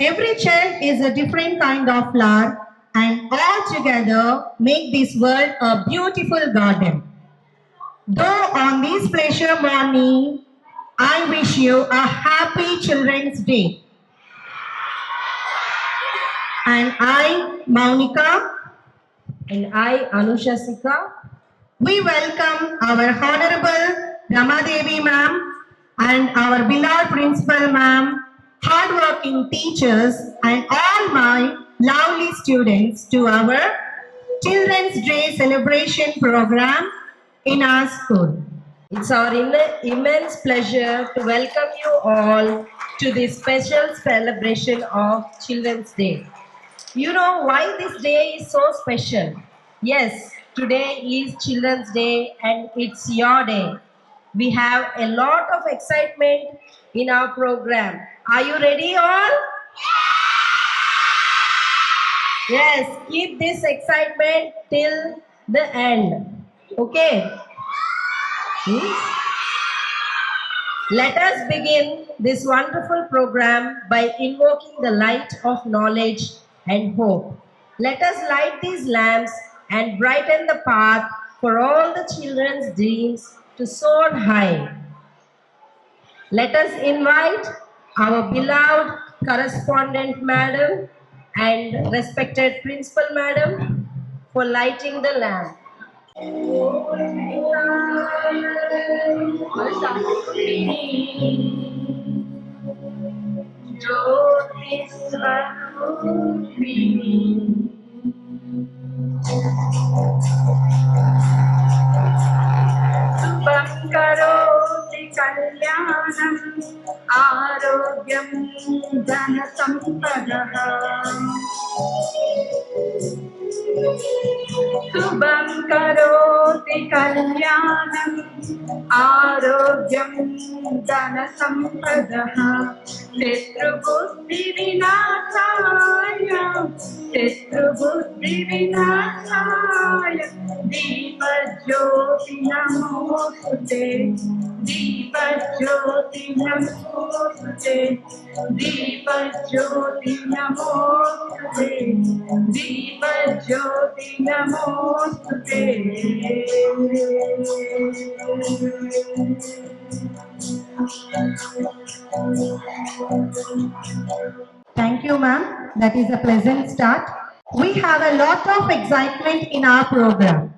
Every child is a different kind of flower, and all together make this world a beautiful garden. Though on this pleasure morning, I wish you a happy Children's Day. And I, Maunika, And I, Anushasika, we welcome our Honorable Ramadevi ma'am and our beloved Principal ma'am, hardworking teachers, and all my lovely students to our Children's Day celebration program in our school. it's our immense pleasure to welcome you all to this special celebration of Children's Day. You know why this day is so special? Yes, today is Children's Day and it's your day. We have a lot of excitement in our program. Are you ready all? Yes, keep this excitement till the end. Okay? Let us begin this wonderful program by invoking the light of knowledge and hope. Let us light these lamps and brighten the path for all the children's dreams to soar high. Let us invite our beloved correspondent madam and respected principal madam for lighting the lamp. शुभं करोति कल्याणम् आरोग्यं धनसम्पदः शुभं करोति कल्याणम् आरोग्यं धनसम्पदः शत्रुबुद्धिविनाशाय दीपज्योति नमोस्तुते दीपज्योति नमोस्तुते दीपज्योति नमोस्तुते दीपज्योति नमोस्तुते Thank you, ma'am. That is a pleasant start. We have a lot of excitement in our program.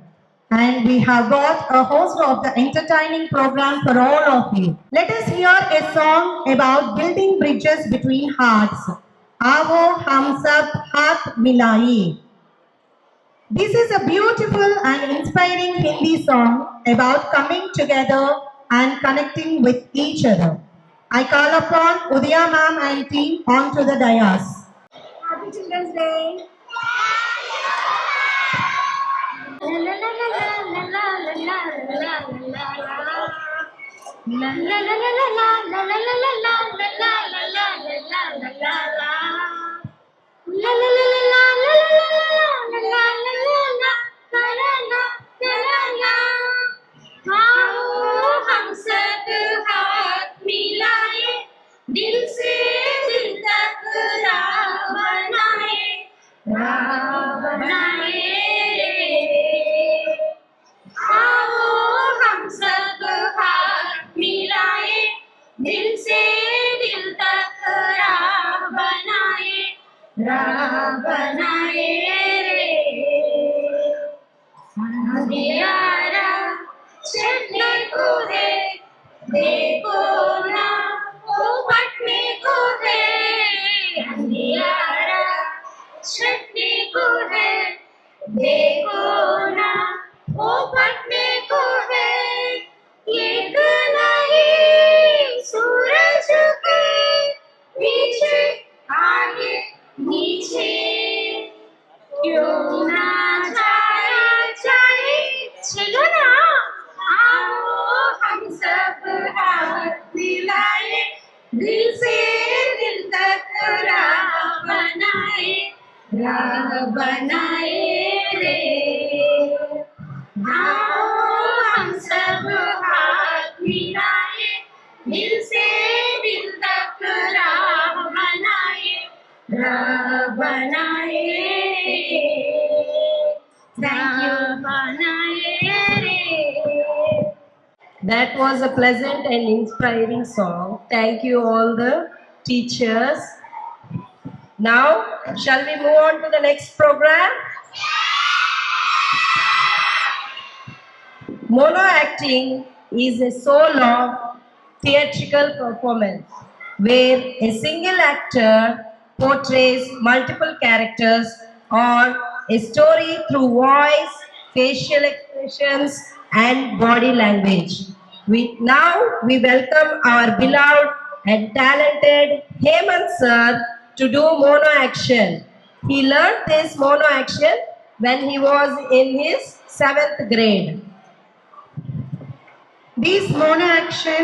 And we have got a host of the entertaining program for all of you. Let us hear a song about building bridges between hearts. Aavo hum sab haath milaye. This is a beautiful and inspiring Hindi song about coming together and connecting with each other. I call upon Udaya ma'am and team onto the dais. Happy Children's Day! हम सब हाथ मिलाए दिल से दिल तक राह बनाए आओ हम सब हाथ मिलाए दिल से दिल तक राह बनाए रे अंधियारा छटने को है देखो ना वो पटने को है अंधियारा छटने को है देखो ना वो पटने को है एक नहीं सूरज के पीछे आगे नीचे क्यों ना जाया जाए चलो ना आओ हम सब हाथ मिलाए दिल से दिल तक राह बनाए रे आओ हम सब हाथ मिलाए दिल से दिल तक राह बनाए That was a pleasant and inspiring song. Thank you, all the teachers. Now, shall we move on to the next program? Mono acting is a solo theatrical performance where a single actor portrays multiple characters or a story through voice, facial expressions, and body language. We welcome our beloved and talented Hemant sir to do mono action. He learned this mono action when he was in his 7th grade. This mono action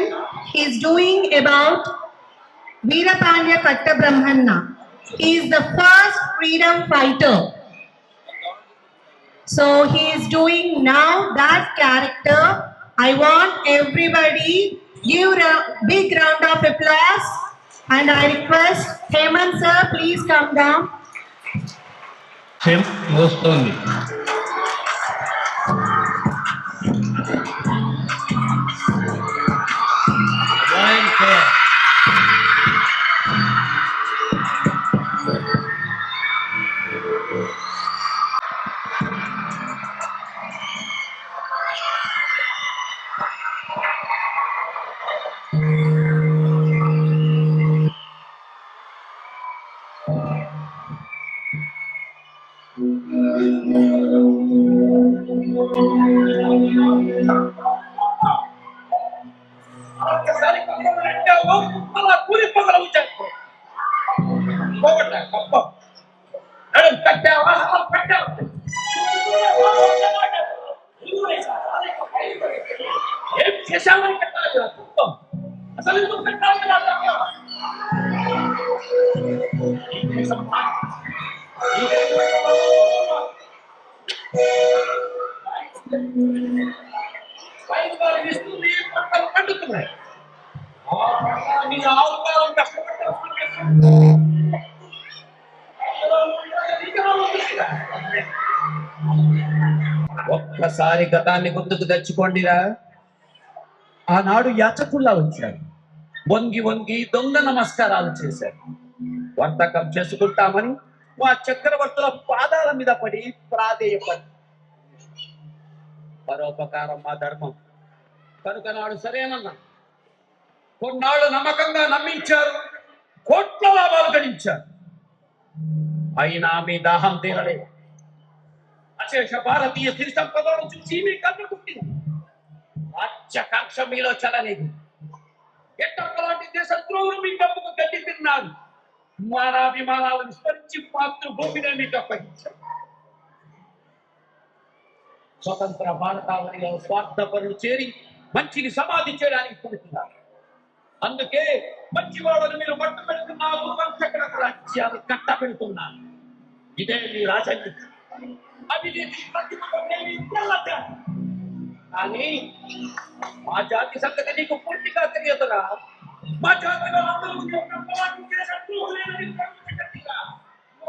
he is doing about Veerapandya Kattabrahmanna. He is the first freedom fighter. So he is doing now that character. I want everybody give a big round of applause, and I request Hemant sir, please come down. వస్తుంది. ఒక్కసారి కప్పలు పెట్టావు అలా కూలి పొగలు వచ్చేస్తావు పోగొట్ట కప్ప నడుం కట్టావా అలా పెట్టావు ఏం చేశామని కట్టాలి కుప్పం అసలు ఎందుకు పెట్టాలి పైన వారు ఇస్తుంది పంటలు పండుతున్నాయి ఆ పంటల మీద ఆవుకాలం కష్టపడ్డారు ఒక్కసారి గతాన్ని గుర్తుకు తెచ్చుకోండిరా. ఆనాడు యాచకుల్లా వచ్చారు, వంగి వంగి దొంగ నమస్కారాలు చేశారు. వర్తకం చేసుకుంటామని మా చక్రవర్తుల పాదాల మీద పడి ప్రాధేయపడి పరోపకారం మా ధర్మం కనుక నాడు సరేనన్నా. కొన్నాళ్ళు నమ్మకంగా నమ్మించారు, కోట్ల లాభాలు గడించారు. అయినా మీ దాహం తీరలేదు. అశేష భారతీయ సిరి సంపదలను చూసి మీ కన్ను కుట్టింది. రాజ్యాకాంక్ష మీలో చలలేదు. ఎట్టలాంటి దేశద్రోహులు మీ డబ్బుకు గడ్డి తిన్నారు. మానాభిమానాలను విస్మరించి మాతృభూమిని మీకు అప్పగించారు. స్వతంత్ర భారతావనిలో స్వార్థపరులు చేరి మంచిని సమాధి చేయడానికి పుడుతున్నారు. అందుకే మంచివాడని మీరు పట్టు పెడుతున్నారు, వంశకరకు రాజ్యాలు కట్ట పెడుతున్నారు. ఇదే మీ రాజనీతి. అవినీతి ప్రతిపక్షమేమి తెల్లజాతి. కానీ మా జాతి సంగతి నీకు పూర్తిగా తెలియదురా. మా జాతిలో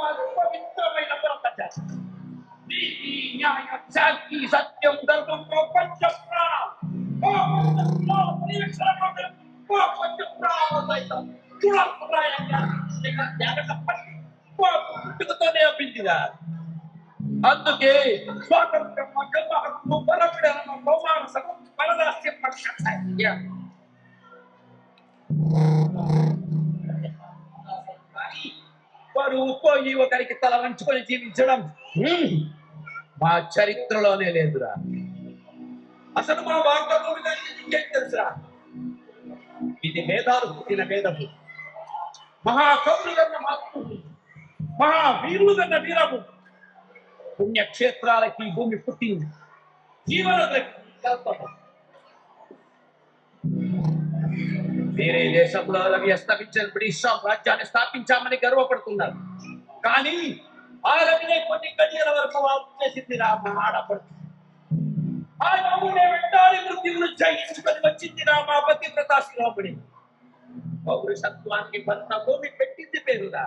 అందరూ పవిత్రమైన భరత జాతి. నీతి, న్యాయ, శాంతి, సత్యం, ధర్మంతో పంచప్రాణం అప్పిందిగా. అందుకే స్వాతంత్రం హక్కు బలపీడన బహుమానం పరదాస్యం పక్ష వారు పోయి ఒకరికి తల వంచుకొని జీవించడం మా చరిత్రలోనే లేదురా. అసలు మా వార్తలు ఇంకేం తెలుసురా. ఇది వేదాలు పుట్టిన వేదము. మహాకవులు కన్న మాతృభూమి, మహావీరులు కన్న వీరము. పుణ్యక్షేత్రాలకి భూమి పుట్టింది. జీవన వేరే దేశంలో రవి అస్తమించిన బ్రిటిష్ సామ్రాజ్యాన్ని స్థాపించామని గర్వపడుతున్నారు. కానీ ఆ రవినే కొన్ని గడియల వరకు చేసింది రా మా ఆడపడుతుంది. ఆ నవ్వునే వెంటాడి మృత్యువును జయించుకొని వచ్చింది రా మా పతివ్రతా శిరోమణి. పౌరుషత్వానికి భర్త భూమి పెట్టింది పేరురా.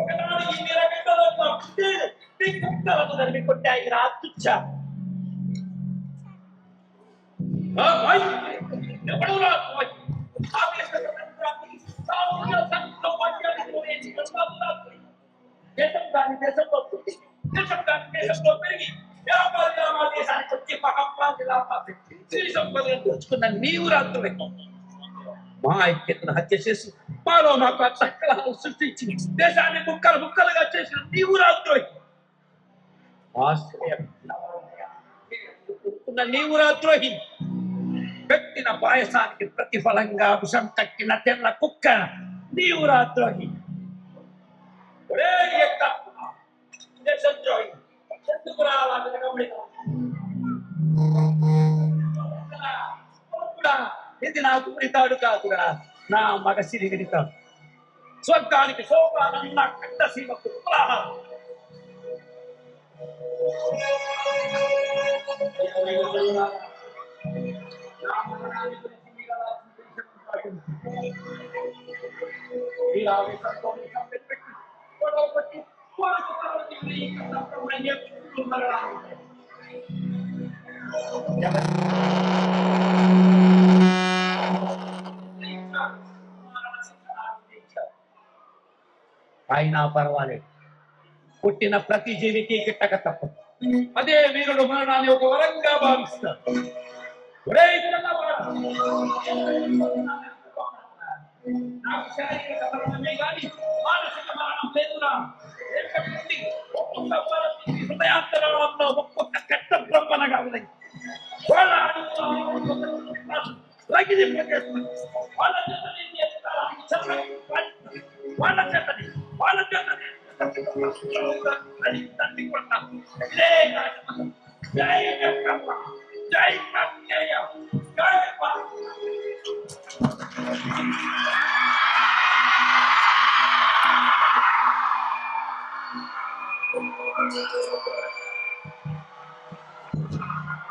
ఒకనాడు ఈ కుక్కలను నరిమి కొట్టాయి రా తుచ్చ. ఎవడు రాకపోయి ఆవేశపడడానికి సావుల సంఖ్యలో పడ్డాడిపోయేది ఎవరు దేశం దాని దేశంలో పుట్టి దేశం దాని దేశంలో పెరిగి వ్యాపార దేశానికి వచ్చి మహమ్మారి లాభాలు స్త్రీ సంపదను దోచుకున్న నీవు రాత్రులే మా ఐక్యతను హత్య చేసి మాలో మాకు చక్కలను సృష్టించి దేశాన్ని ముక్కలు ముక్కలుగా చేసిన నీవు రాత్రులే నీవు రాత్రోహి పెట్టిన పాయసానికి ప్రతిఫలంగా విషం కక్కిన తెల్ల కుక్క నీవు రాత్రోహి దేశద్రోహి ఎందుకు ఇది నాకు ఉరితాడు కాదురా నా మగ సిరిగిరితాడు స్వర్గానికి సోపానం నా కట్ట సీమకు కులాహారం అయినా పర్వాలేదు పుట్టిన ప్రతి జీవికి గిట్టక తప్పదు అదే వీరుడు మరణాన్ని ఒక వరంగా భావిస్తారు నాకు శారీరక మరణమే కానీ మానసిక మరణం లేదురా ఒక్కొక్క హృదయాంతరంలో ఒక్కొక్క కట్ట బ్రహ్మనగా ఉన్నాయి వాళ్ళ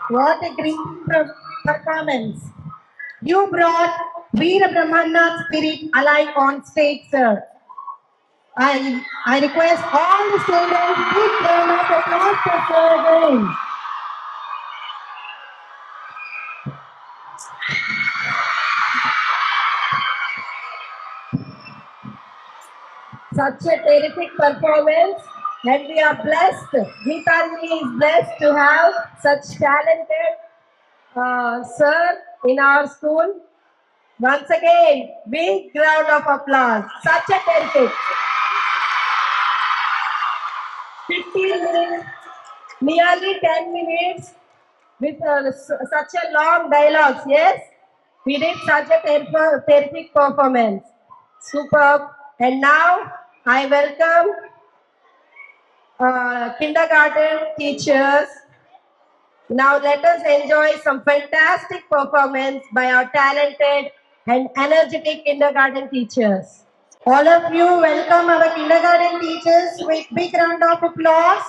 What a great performance. You brought Veera Brahmana's spirit alive on stage, sir. I request all the students big round of applause for Sir again. Such a terrific performance, and we are blessed. Geetanjali is blessed to have such talented sir in our school. Once again, big round of applause. Such a terrific. 15 minutes, nearly 10 minutes with such a long dialogues. Yes, we did such a terrific performance. Superb. And now I welcome kindergarten teachers. Now let us enjoy some fantastic performance by our talented and energetic kindergarten teachers. All of you welcome our kindergarten teachers with big round of applause.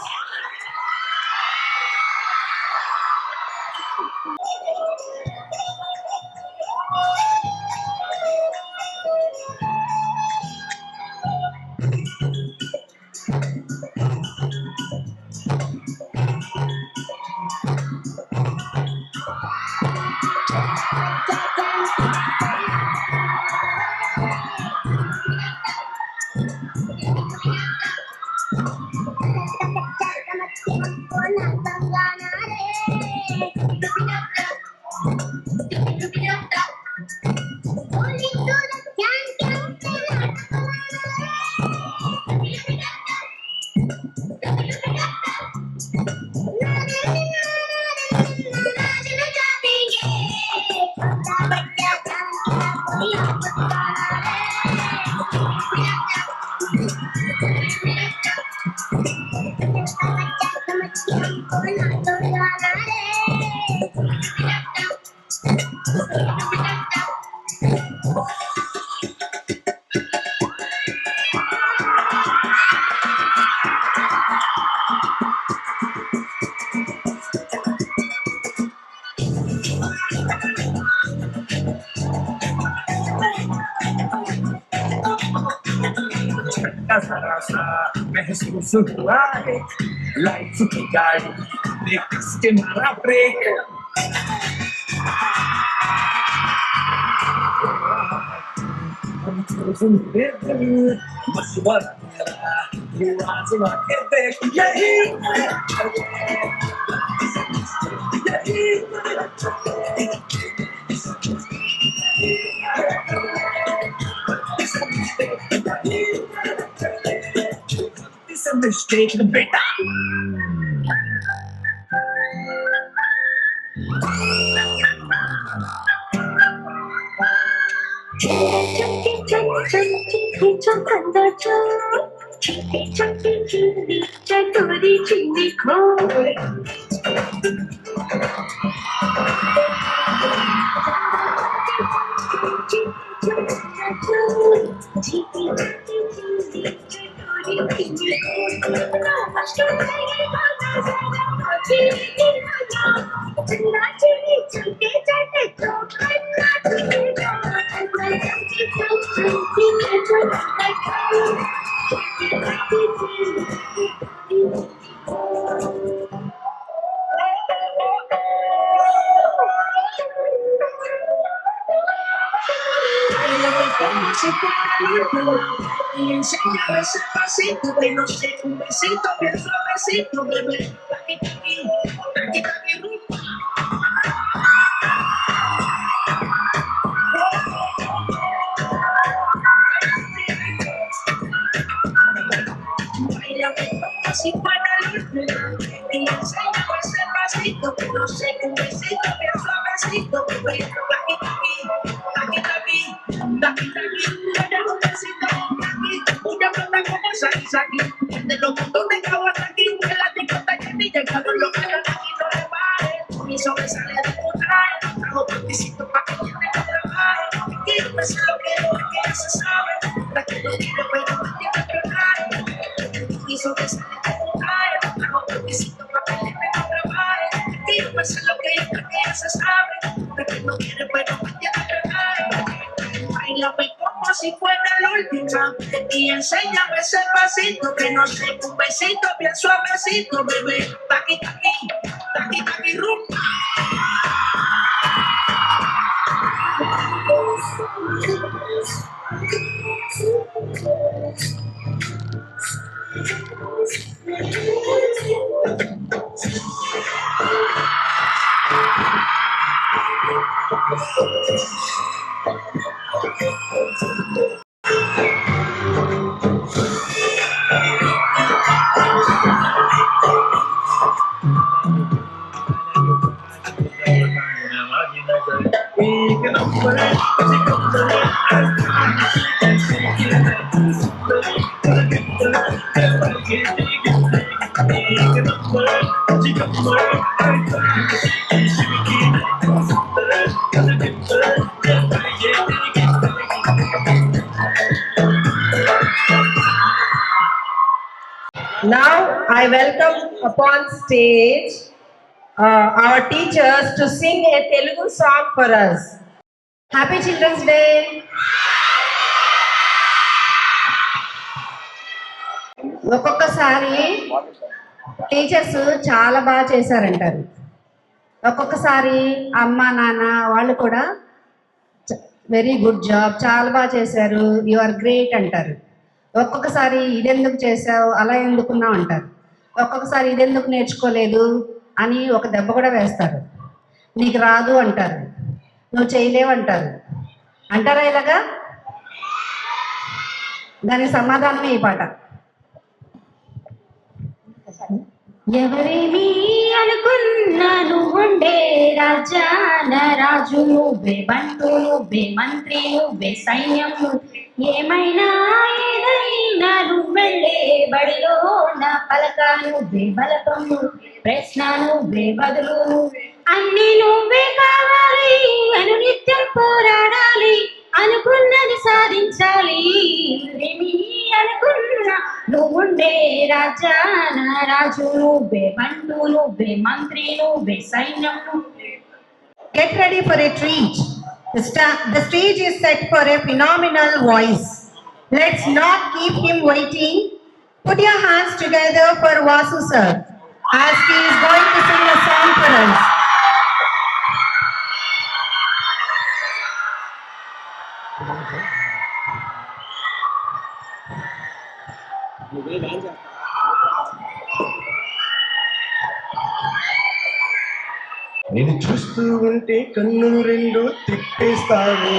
महसूस हुआ है life की गाड़ी देख के मारा brake It's a mistake, beta. చతురి చిన్ని కో Y enséñame ese pasito que no sé, un besito bien suavecito, bebé. Taqui, taqui, taqui, taqui, rumba. Bailame como si fuera la última. Y enséñame ese pasito que no sé, un besito bien suavecito, bebé. Taqui, taqui, taqui, taqui, taqui, taqui. Dame un besito, taqui. Una plata como Saki. De los puntos de cabo hasta aquí, que la ticota que ni llegaron los que aquí no le pare. Mi sobresale de tu traje, hago panticito pa' que yo te trabaje. Quiero ver lo que ya se sabe, la que no quiere pero no tiene que traje. Mi sobresale de tu traje, hago panticito pa' que yo te trabaje. Quiero ver lo que ya se sabe, la que no quiere pero no tiene que traje. Bailame como si fuera la última y enséñame ese pasito que no sé, un besito bien suavecito, bebé. Taqui, taqui, taqui, taqui, rumba. Now I welcome upon stage our teachers to sing a Telugu song for us. Happy Children's Day! ఒక్కొక్కసారి teachers చాలా బాగా చేశారంటారు, ఒక్కొక్కసారి అమ్మ నాన్న వాళ్ళు కూడా very good job, చాలా బాగా చేశారు, యు ఆర్ గ్రేట్ అంటారు. ఒక్కొక్కసారి ఇదెందుకు చేసావు, అలా ఎందుకున్నావు అంటారు. ఒక్కొక్కసారి ఇదెందుకు నేర్చుకోలేదు అని ఒక దెబ్బ కూడా వేస్తారు. నీకు రాదు అంటారు, నువ్వు చేయలేవు అంటారు. అంటారా ఇలాగా? దానికి సమాధానమే ఈ పాట. ఎవరేమీ అనుకున్నా నువ్వుండే రాజాన రాజు నువ్వే, బంటు నువ్వే, మంత్రి నువ్వే, సైన్యం ఏమైనా ఏదైనా నువ్వెళ్ళే బడిలో నా పలక నువ్వే, బలకం నువ్వే, ప్రశ్న నువ్వే, బదులు నువ్వే, అన్ని నువ్వే కావాలి, అను నిత్యం పోరాడాలి, అనుకున్నది సాధించాలి. ఏమీ అనుకున్నా నువ్వుండే రాజాన రాజు నువ్వే, బంటు నువ్వే, మంత్రి నువ్వే, సైన్యం నువ్వే. Get ready for a treat. The stage is set for a phenomenal voice. Let's not keep him waiting. Put your hands together for Vasu sir as he is going to sing a song for us. చూస్తూ ఉంటే కన్నులు రెండు తిప్పేస్తావే,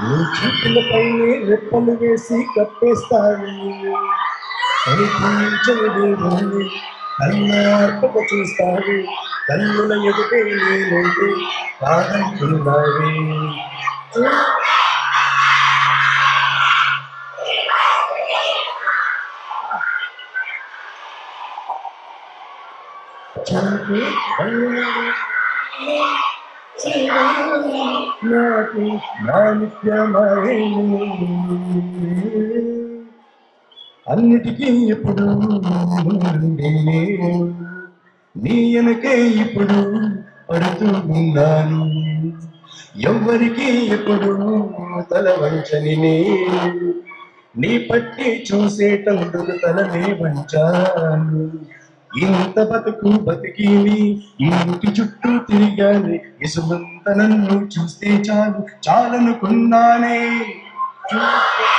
నీ చేతులపైనే రెప్పలు వేసి కప్పేస్తావే, కనిపించని కన్నార్పక చూస్తావే, కన్నుల ఎదుటే నేనంటే కాదంటున్నావే. నాకు మాణిక్యమయే అన్నిటికీ ఎప్పుడు ముందుండేనే, నీ వెనకే ఇప్పుడు పడుతూ ఉన్నాను, ఎవ్వరికి ఎప్పుడు తల వంచని నేను, నీ పట్టి చూసేటందుకు తలనే వంచాను. ఇంత బతుకు బతికి నీ ఇంటి చుట్టూ తిరిగానే, ఇసుమంత నన్ను చూస్తే చాలు చాలనుకున్నానే. చూపే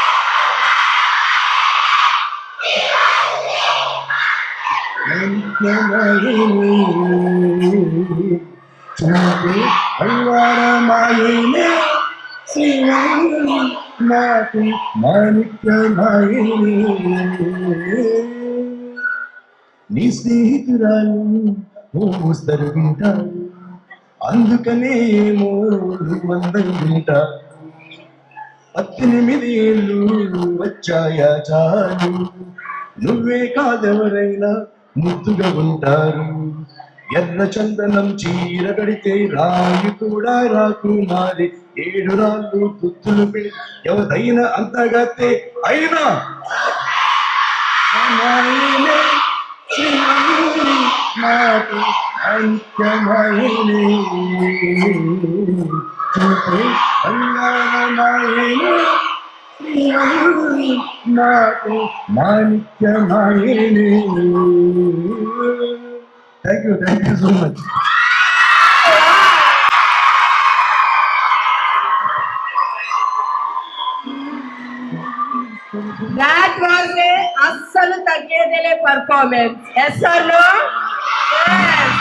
బంగారమాయనే శ్రీవాణి నాకు మాణిక్యమాయనే. నీ స్నేహితురాలు మోస్తరు వింటాను, అందుకనే ఏమో నువ్వందరూ వింటా. 18 ఏళ్ళు వచ్చాయా చాలు, నువ్వే కాదెవరైనా ముద్దుగా ఉంటారు. ఎర్ర చందనం చీర కడితే రాయి కూడా రాకుమారి, 7 రాళ్ళు తుత్తులు పెడి ఎవరైనా అంతగతే అయినా నాకు అంత్యమైనే. చూపే బంగారమాయనే నాకు మాణిక్యమాయనే. Thank you so much. That was a assalu taggedele performance. Yes or no? Yes.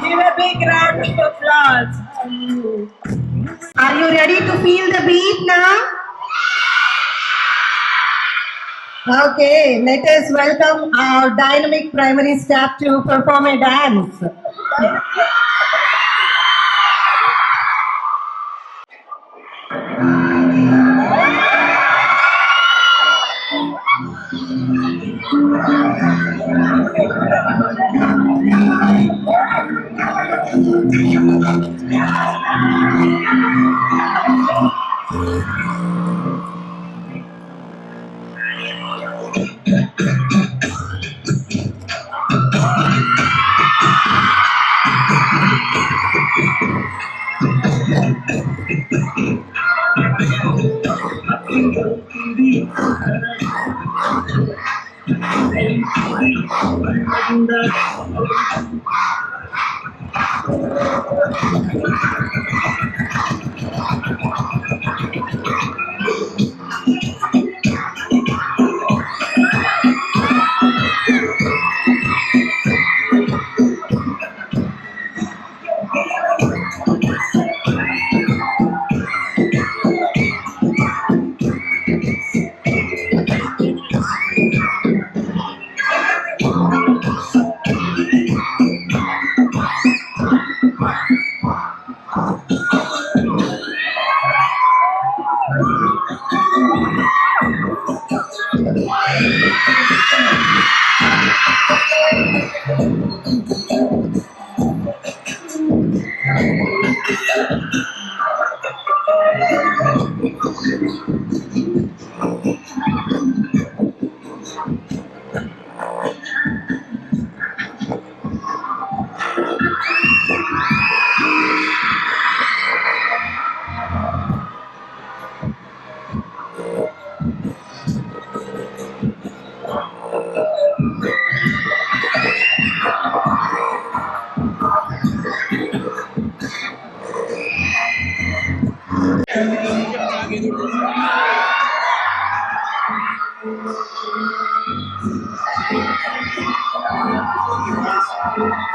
Give a big round of applause. Are you ready to feel the beat now? Okay, let us welcome our dynamic primary staff to perform a dance.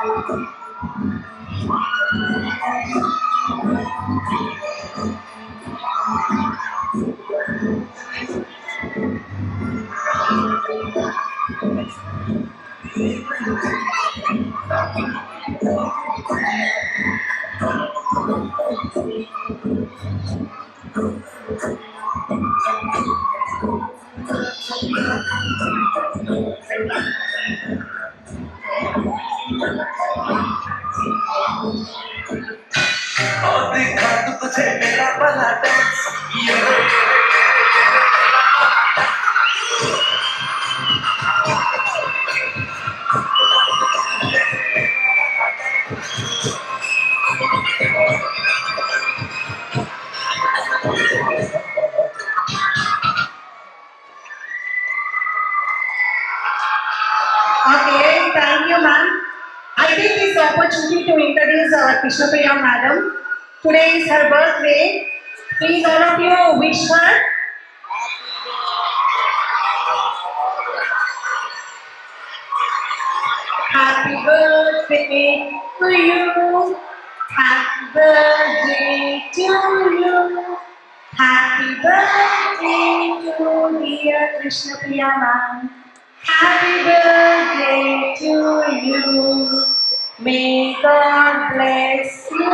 Okay, thank you, ma'am. I take this opportunity to introduce our Krishnapriya madam. Today is her birthday. Please, all of you, wish her. Happy birthday to you. Happy birthday to you. Happy birthday to dear Krishnapriya ma'am. Happy birthday to you. May God bless you.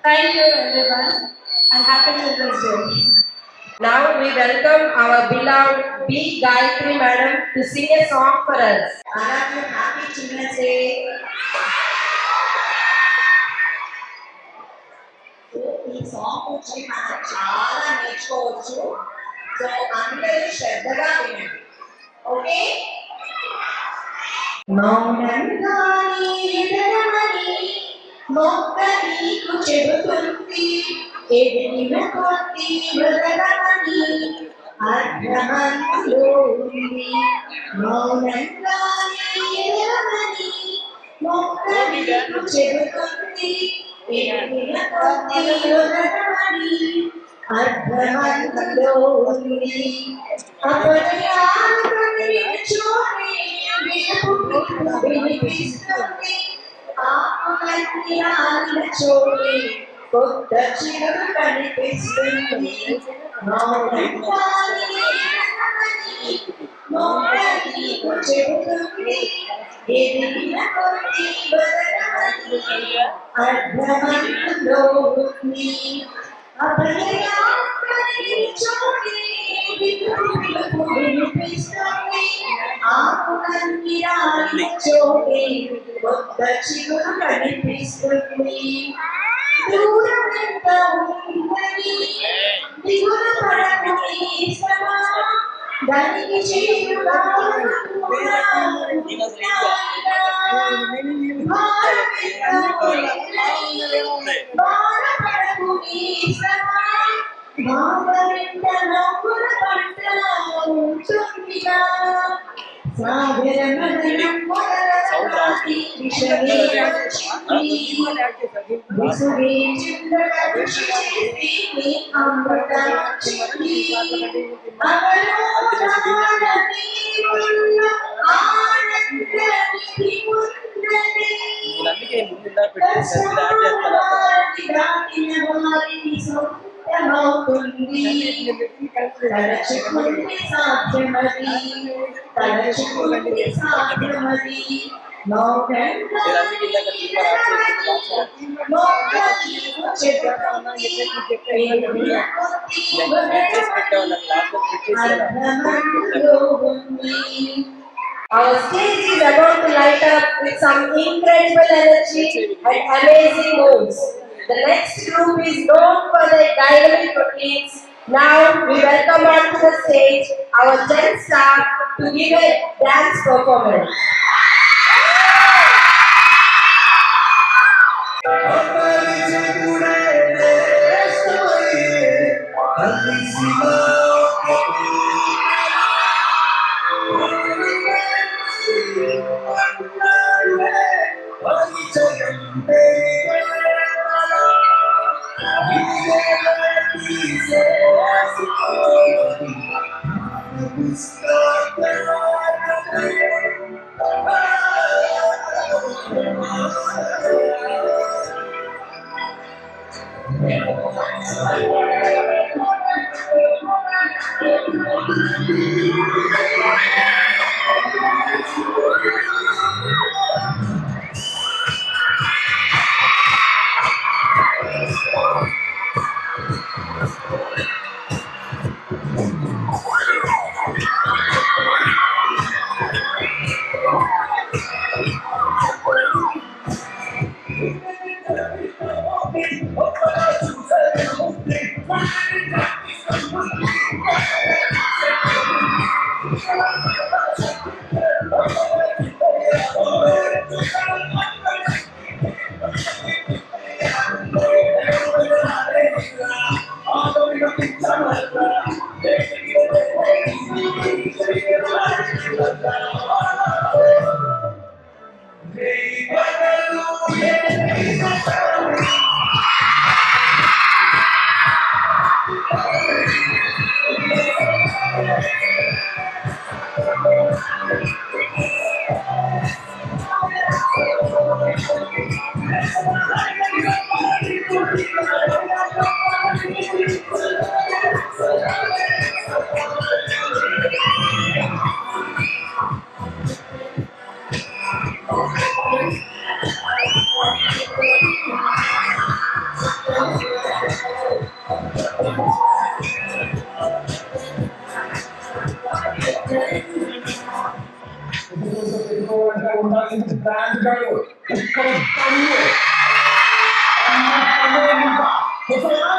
Thank you everyone and happy Children's Day. Now we welcome our beloved B. Gayatri Madam to sing a song for us. అలాగే happy children's day. ఈ song నుంచి మనం చాలా నేర్చుకోవచ్చు. So అందరూ శ్రద్ధగా వినండి. Okay? మౌనంగానే ఎదగమని మొక్క నీకు చెబుతుంది, ఎదిగిన కొద్ది వదలమని అర్థమంతులో ఉంది. మౌనంగానే ఎదగమని మొక్క నీకు చెబుతుంది, ఎదిగిన కొద్ది వదలమని అర్థమంతులో ఉంది. అపజయాలు చూడే వినిపిస్తుంది, ఆకులన్నీ రాలిన చోటే కొత్త చిగురు కనిపిస్తుంది. మౌనంగానే ఎదగమని మొక్క నీకు చెబుతుంది, ఎదిగిన కొద్ది వదలమని అర్థమంతులో ఉంది. అపజయాలు చూడే వినిపిస్తుంది, ఆకులన్నీ రాలిన చోటే కొత్త చిగురు కనిపిస్తుంది. దూరం ఎంత ఉందని దిగులు పడకు నీ శ్రమ, దానికి చేరుగా బాధపడకు నీ శ్రమ, బాధ నవ్వుల పంట ఉంటుందిగా. సాగర మదనం మొదలరాతి విషమే విసుగే చిందగా విషేసి అమృతాక్షి అవరోధాల నీవున్న ఆనంద నిధి ఉన్నది. కష్టాన్ని దాటిన వారిని సొంతమవుతుంది. తలచుకుంటే సాధ్యమది, తలచుకుంటే సాధ్యమది. మౌనంగానే ఎదగమని మొక్క నీకు చెబుతుంది, ఎదిగిన కొద్ది వదలమని అర్థమంతులో ఉంది. Our stage is about to light up with some incredible energy and amazing moves. The next group is known for their dynamic routines. Now we welcome onto the stage our Gen staff to give a dance performance. Thank you. ఉండాల్సిన brand గాడు ఇక్కడ దమ్ము. ఓకేనా?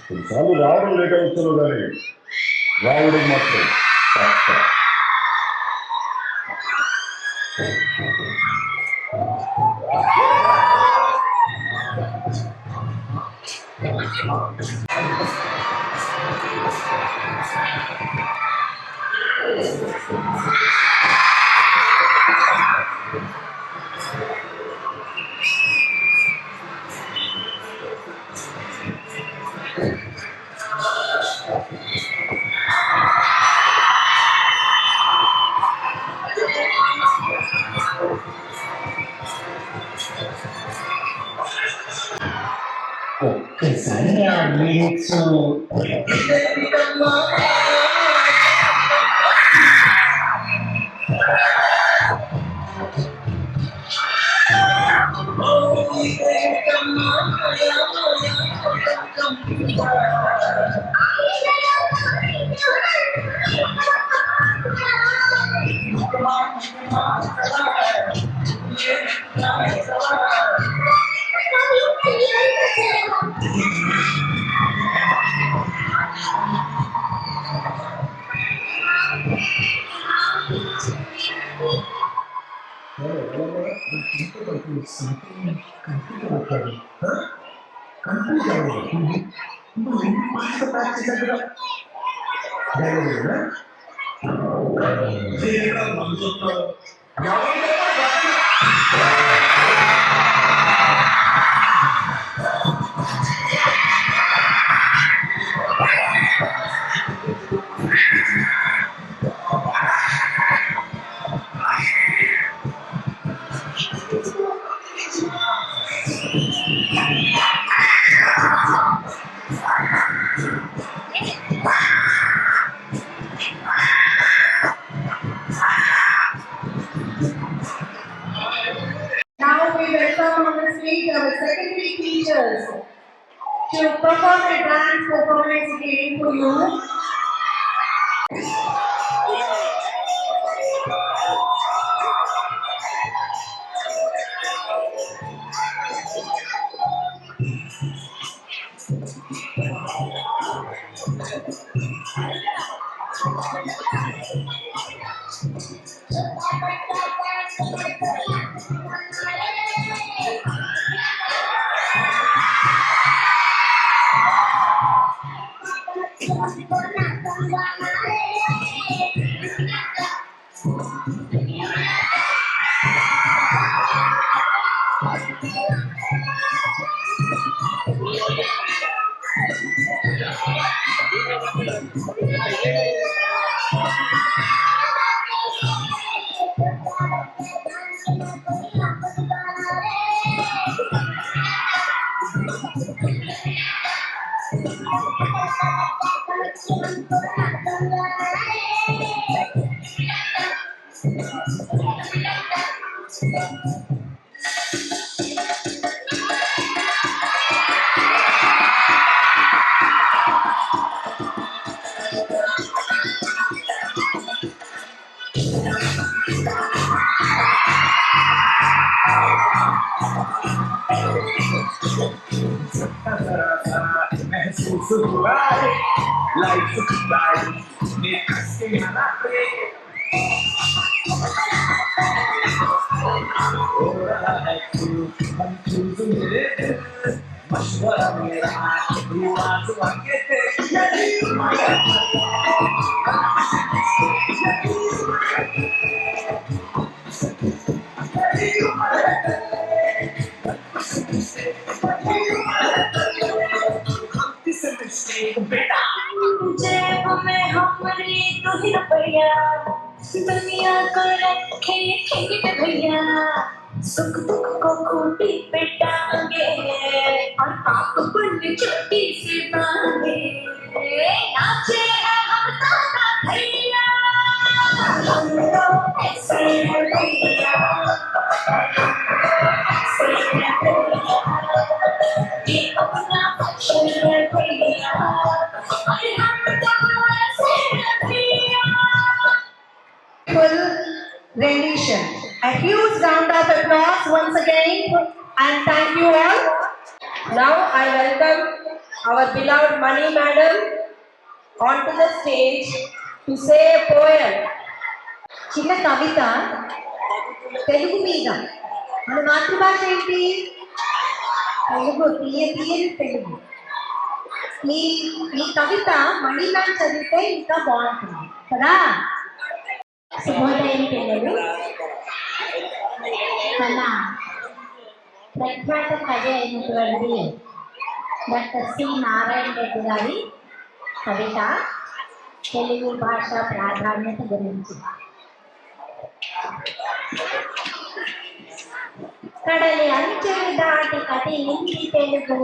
కొన్నిసార్లు రావడం late అవుతున్నావు కానీ రావడం మాత్రం తప్ప. ఒక్కసారి ఆ lyrics Now we welcome on the stage our secondary teachers to perform a dance performance again for you. महसूस हुआ है लाइफ गाड़ी में कसके मना पे हो रहा है तू कंफ्यूज मेरे दिल मशवरा मेरा हुआ तो आगे बेटा जेब में हमारी तू ही रुपया दुनिया को रखे खेत भैया सुख दुख को खूंटी पे टांगे और पाप पुण्य चोटी से बांधे नाचे हैं हम ताना भैया हम लोग ऐसे हैं भैया ऐसे हैं भैया ये अपना फंक्शन है भैया अरे हम तो ऐसे हैं भैया Full rendition. A huge round of applause once again and thank you all. Now I welcome our beloved Mani Madam onto the stage to say a poem. చిన్న కవిత తెలుగు మీద మన మాతృభాష ఏంటి తెలుగు తీయని తెలుగు ఈ కవిత మణి మ్యామ్ చదివితే ఇంకా బాగుంటుంది కదా. శుభోదయం పిల్లలు మన ప్రఖ్యాత కవి అయినటువంటి డాక్టర్ సి నారాయణ రెడ్డి గారి కవిత తెలుగు భాష ప్రాధాన్యత గురించి. కడలి అంచెలు దాటి కదిలింది తెలుగు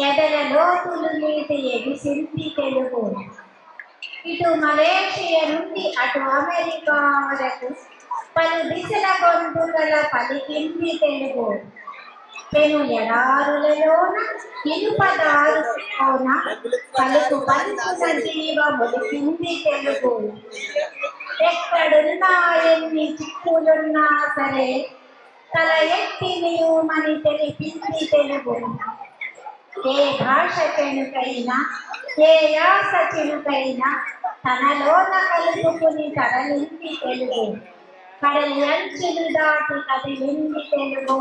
ఎదల లోతులు నీటి ఎగిసింది తెలుగు. ఇటు మలేషియా నుండి అటు అమెరికా వరకు పలు దిశల గొంతుకల పలికింది తెలుగు. పెను ఎడారులలోన ఇనుపదారులోన పలుకు పలుకున జీవ మొలికింది తెలుగు. ఎక్కడున్నా ఎన్ని చిక్కులున్నా సరే తల ఎత్తి నీవుమని తెలిపింది తెలుగు. ఏ భాష చెనుకైనా ఏ యాస చెనుకైనా తనలోన కలుపుకుని తరలింది తెలుగు. కడలి అంచులు దాటి కదిలింది తెలుగు.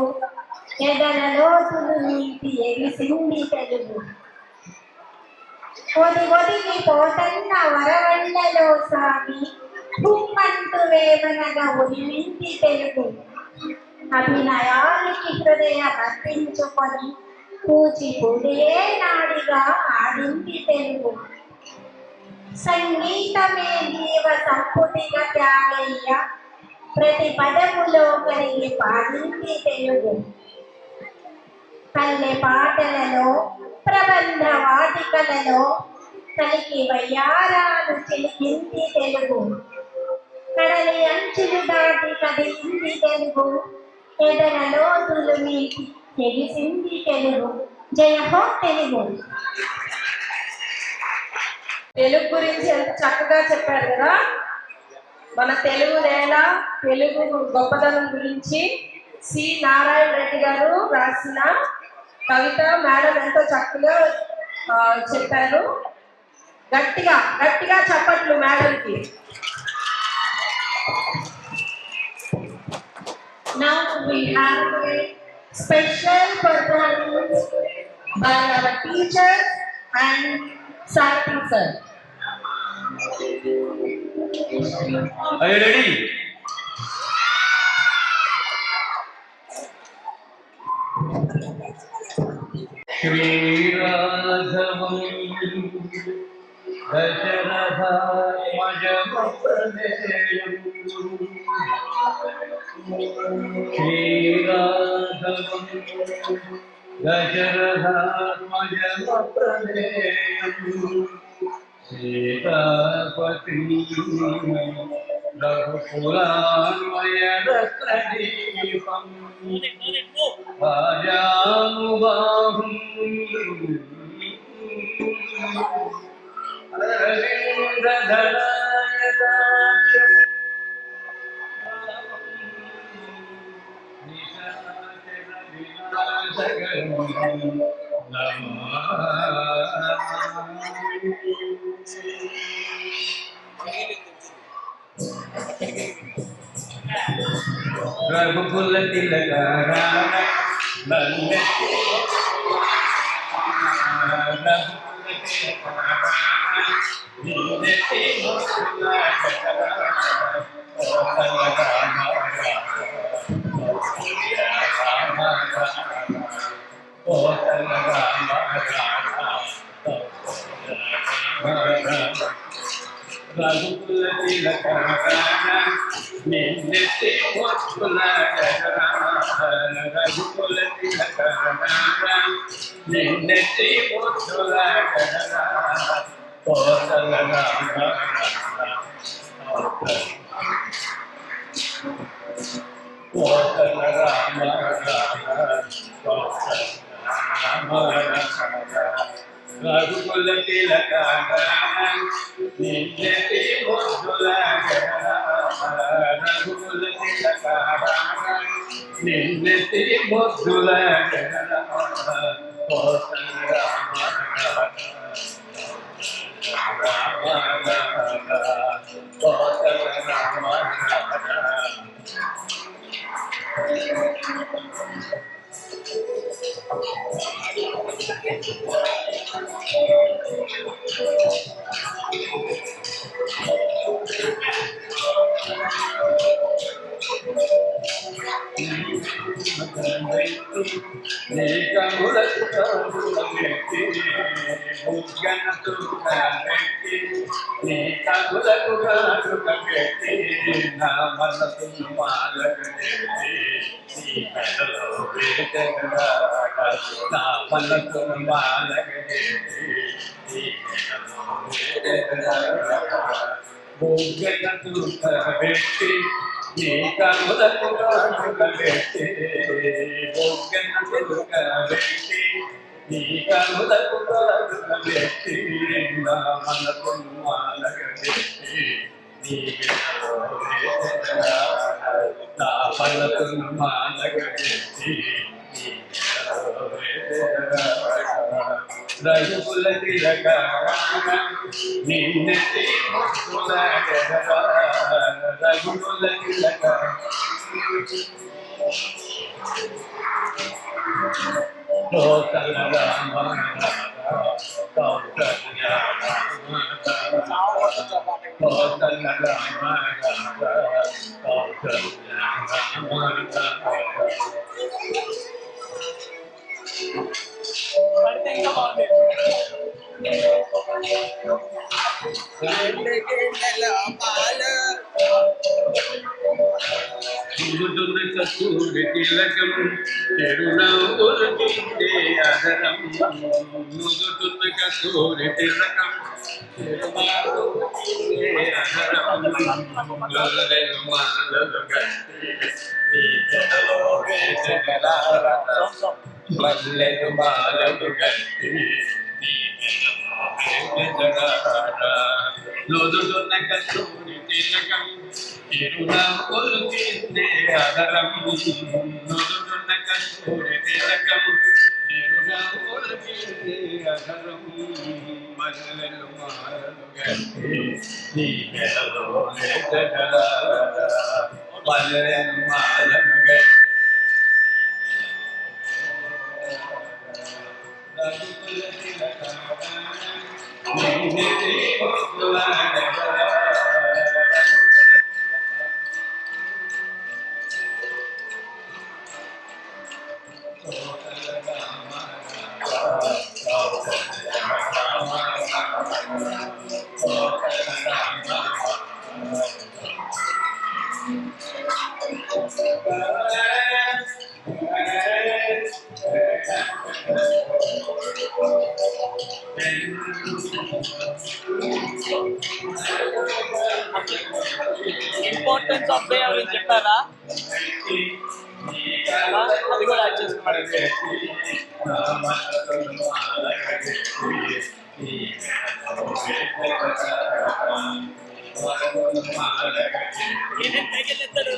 ఎదల లోతులు నీటి ఎగిసింది తెలుగు. ఒదిగి పోతన్న వరవళ్ళలో సాగి భూమంటూ వేమనగా ఉరిమింది తెలుగు. అభినయానికి హృదయం అర్పించుకొని కూచిపూడియే నాడిగా ఆడింది తెలుగు. సంగీతమే జీవ సంపుటిగా త్యాగయ్య ప్రతి పదములో కలిగి పాడింది తెలుగు. పల్లె పాటలలో ప్రబంధ వాటికలలో కలికి వయ్యారాలు చిలికింది తెలుగు. కడలి అంచులు దాటి కదిలింది తెలుగు. ఎదల లోతులు నీటి ఎగిసింది తెలుగు. జయ హో తెలుగు. తెలుగు గురించి ఎంత చక్కగా చెప్పారు కదా. మన తెలుగు నేల తెలుగు గొప్పదనం గురించి సి నారాయణ రెడ్డి గారు రాసిన కవిత మేడం ఎంతో చక్కగా చెప్పారు. గట్టిగా గట్టిగా చప్పట్లు మేడంకి. Now we have a special performance by our teachers and Sarthi sir. Are you ready? శ్రీరాఘవం దశరథాత్మజమప్రమేయం శ్రీరాఘవం దశరథాత్మజమప్రమేయం Sitapati రఘుకులాన్వయరత్నదీపం రాజానుబాహుం అరవిందధరాయతాక్షం నిశాచరవినాశకరం రఘుకుల తిలక రఘుకుల తిలక నిన్నెత్తి మొక్కుల రఘుకుల తిలక నిన్నెత్తి మొక్కుల కోసల రామ రఘుకుల తిలక నిన్నెత్తి మొక్కుల రఘుకుల తిలక నిన్నెత్తి మొక్కుల కోసల మనసు మాలగ నా మనసు మాలగేటి భోగన దుఃఖ వ్యక్తి నీ కనులకు పెట్టి భోగన దుఃఖ వ్యక్తి నీ కనులకు పెట్టి నా మనసు మాలగేటి నా మనసు మాలగేటి రఘుకుల తిలక నిన్నటి రఘుకుల తిలక లోకల రామ కౌసల్య లోకల రామ కస్తూరి తిలకం చిరునవ్వులు చిందే అదరం నుదుటున్న కస్తూరి తిలకం చిరునవ్వులు చిందే అదరం గొల్లెలు మాలలు గట్టి నీ జడలో వేసగలారతం మల్లెలు మాలలు గట్టి నీ జడలో నుదుటున్న కస్తూరి తిలకం చిరునవ్వులు చిందే అదరం నుదుటున్న కస్తూరి తిలకం చిరునవ్వులు చిందే అదరం మల్లెలు మాలలు గట్టి నీ జడలో వేసగలారతం మల్లెలు మాలలు గట్టి రఘుకుల తిలక నిన్నటి ఇంపార్టెన్స్ ఆఫ్ డే గురించి చెప్పారా? అది కూడా యాడ్ చేసుకున్నాడు. ఇది తెగలెత్తాడు.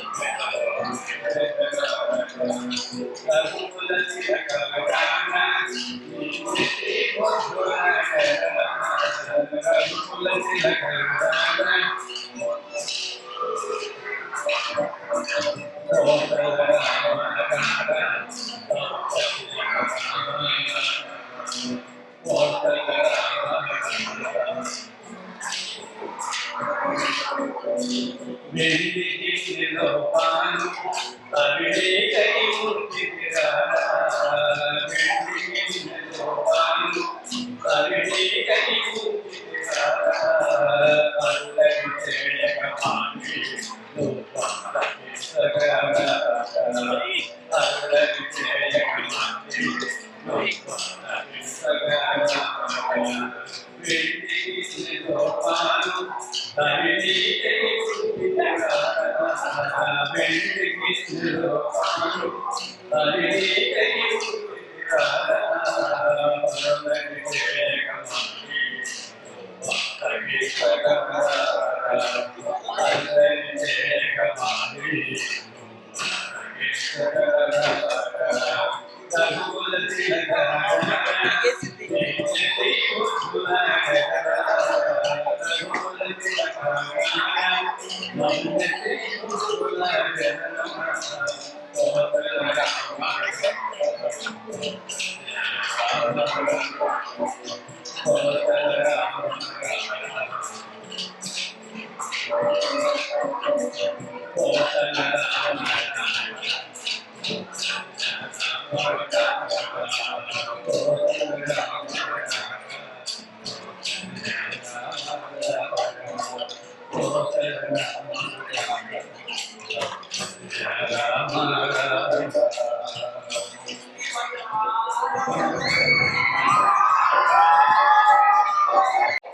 So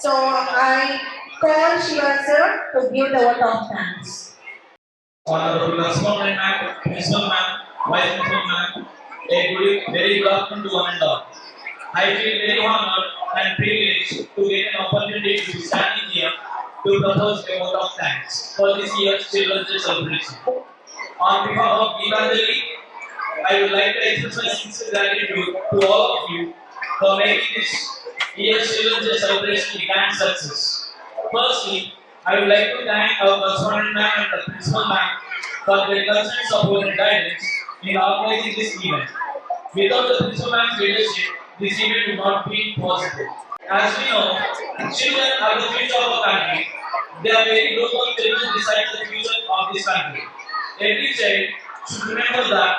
I call Shiva sir to give the vote of thanks. Honorable Principal Ma'am, Principal Ma'am, Vice Principal Ma'am, very good afternoon to one and all. I feel very honored and privileged to get an opportunity to be standing here to propose a vote of thanks for this year's Children's Day celebration. On behalf of Geetanjali, I would like to express my sincere gratitude to all of you for making this year's Children's Day celebration a grand success. Firstly, I would like to thank our correspondent ma'am and the principal ma'am for their constant support and guidance in organizing this event. Without the principal ma'am's leadership, this event would not be possible. As we know, children are the future of our country. They are very global children decide the future of this country. Every child should remember that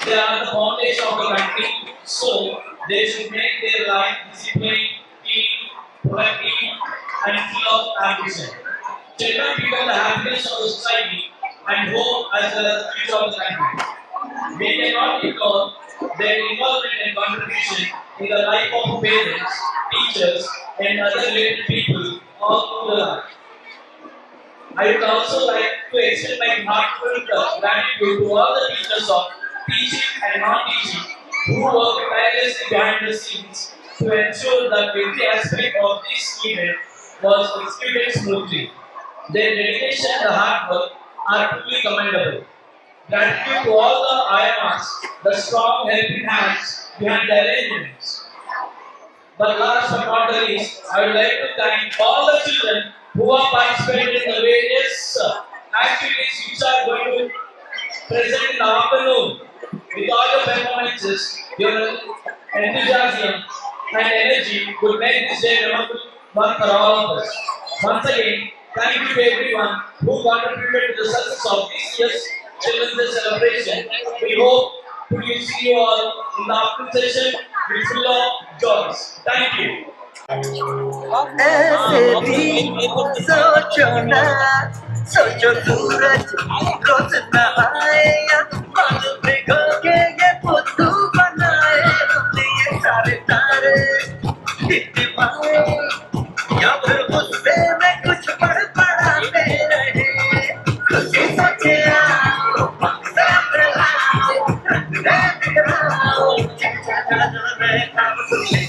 they are the foundation of the country, so they should make their life disciplined, clean, productive, and full of ambition. Children become the happiness of the society and hope as well as the future of the country. We cannot ignore their involvement and contribution in the life of parents, teachers, and other related people all through the life. I would also like to extend my heartfelt gratitude to all the teachers of teaching and non-teaching who work tirelessly behind the scenes to ensure that every aspect of this event was executed smoothly. Their dedication and hard work are truly commendable. Gratitude to all the IMRs, the strong helping hands behind the arrangements. But last but not the least, I would like to thank all the children who have participated in the various activities which are going to present in the afternoon. With all your performances, your enthusiasm and energy would make this day memorable one for all of us. Once again, thank you to everyone who contributed to the success of this year's Children's Day celebration. We hope to see you all in the afternoon session with full of joys. Thank you. ऐसे भी सोचो ना, सोचो सूरज रोज न आएगा, मन भिगो के ये बुद्धू बनाए, हमने ये सारे तारे टिमटिमाए, या फिर गुस्से में कुछ बड़बड़ाते रहे, खुशी सोचे आओ, रंग रंग बिखराओ, चचा जादू में काम सुने